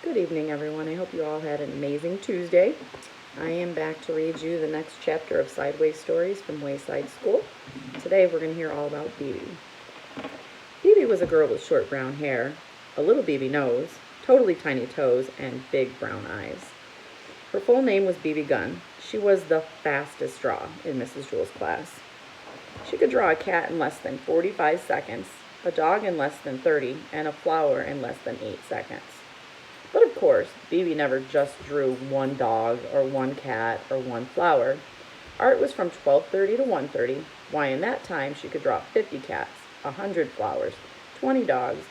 Good evening, everyone. I hope you all had an amazing Tuesday. I am back to read you the next chapter of Sideways Stories from Wayside School. Today we're going to hear all about Phoebe. Phoebe was a girl with short brown hair, a little baby nose, totally tiny toes, and big brown eyes. Her full name was Phoebe Gunn. She was the fastest draw in Mrs. Jewell's class. She could draw a cat in less than 45 seconds, a dog in less than 30, and a flower in less than 8 seconds. But of course, Phoebe never just drew one dog or one cat or one flower. Art was from 12:30 to 1:30. Why, in that time she could draw 50 cats, 100 flowers, 20 dogs,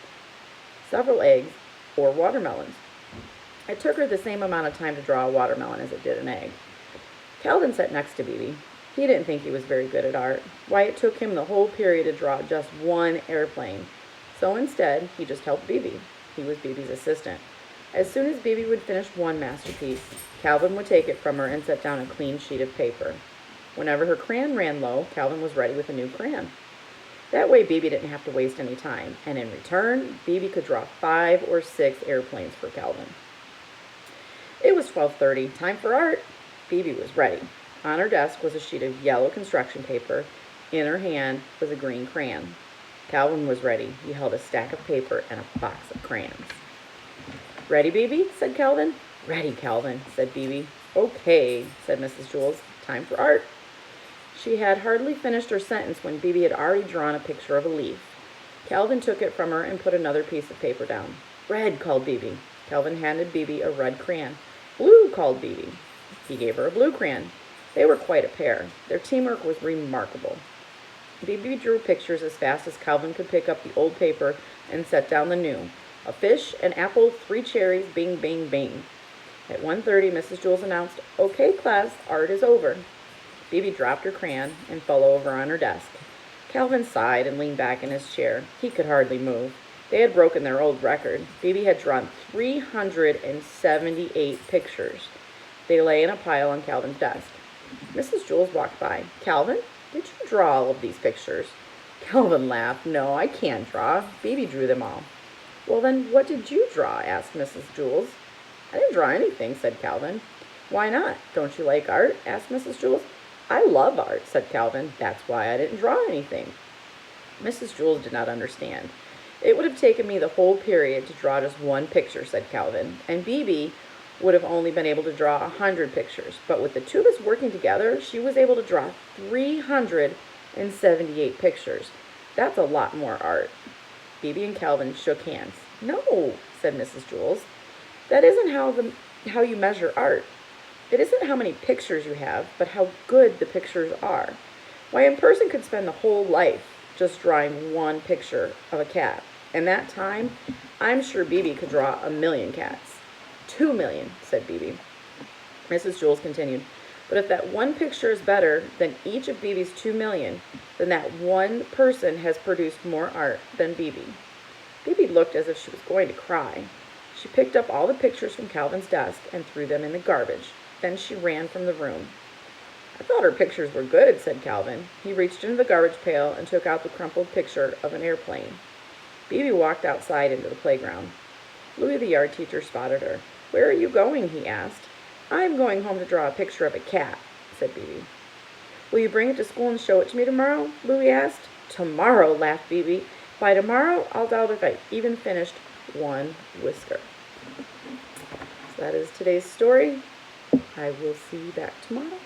several eggs, or watermelons. It took her the same amount of time to draw a watermelon as it did an egg. Calvin sat next to Phoebe. He didn't think he was very good at art. Why, it took him the whole period to draw just one airplane. So instead, he just helped Phoebe. He was Phoebe's assistant. As soon as Phoebe would finish one masterpiece, Calvin would take it from her and set down a clean sheet of paper. Whenever her crayon ran low, Calvin was ready with a new crayon. That way, Phoebe didn't have to waste any time, and in return, Phoebe could draw 5 or 6 airplanes for Calvin. It was 12:30, time for art. Phoebe was ready. On her desk was a sheet of yellow construction paper. In her hand was a green crayon. Calvin was ready. He held a stack of paper and a box of crayons. "Ready, Phoebe?" said Calvin. "Ready, Calvin," said Phoebe. "Okay," said Mrs. Jewell. "Time for art." She had hardly finished her sentence when Phoebe had already drawn a picture of a leaf. Calvin took it from her and put another piece of paper down. "Red," called Phoebe. Calvin handed Phoebe a red crayon. "Blue," called Phoebe. He gave her a blue crayon. They were quite a pair. Their teamwork was remarkable. Phoebe drew pictures as fast as Calvin could pick up the old paper and set down the new. A fish, an apple, 3 cherries, bing, bing, bing. At 1:30, Mrs. Jewell announced, "Okay, class, art is over." Phoebe dropped her crayon and fell over on her desk. Calvin sighed and leaned back in his chair. He could hardly move. They had broken their old record. Phoebe had drawn 378 pictures. They lay in a pile on Calvin's desk. Mrs. Jewell walked by. "Calvin, did you draw all of these pictures?" Calvin laughed. "No, I can't draw. Phoebe drew them all." "Well, then, what did you draw?" asked Mrs. Jewell. "I didn't draw anything," said Calvin. "Why not? Don't you like art?" asked Mrs. Jewell. "I love art," said Calvin. "That's why I didn't draw anything." Mrs. Jewell did not understand. "It would have taken me the whole period to draw just one picture," said Calvin, "and Phoebe would have only been able to draw 100 pictures. But with the two of us working together, she was able to draw 378 pictures. That's a lot more art." Phoebe and Calvin shook hands. "No," said Mrs. Jewell. "That isn't how you measure art. It isn't how many pictures you have, but how good the pictures are. Why, a person could spend the whole life just drawing one picture of a cat. In that time, I'm sure Phoebe could draw 1,000,000 cats." 2,000,000, said Phoebe. Mrs. Jewell continued, "But if that one picture is better than each of Phoebe's 2,000,000, then that one person has produced more art than Phoebe." Phoebe looked as if she was going to cry. She picked up all the pictures from Calvin's desk and threw them in the garbage. Then she ran from the room. "I thought her pictures were good," said Calvin. He reached into the garbage pail and took out the crumpled picture of an airplane. Phoebe walked outside into the playground. Louis, the yard teacher, spotted her. "Where are you going?" he asked. "I'm going home to draw a picture of a cat," said Phoebe. "Will you bring it to school and show it to me tomorrow?" Louis asked. "Tomorrow," laughed Phoebe. "By tomorrow, I'll doubt if I've even finished one whisker." So that is today's story. I will see you back tomorrow.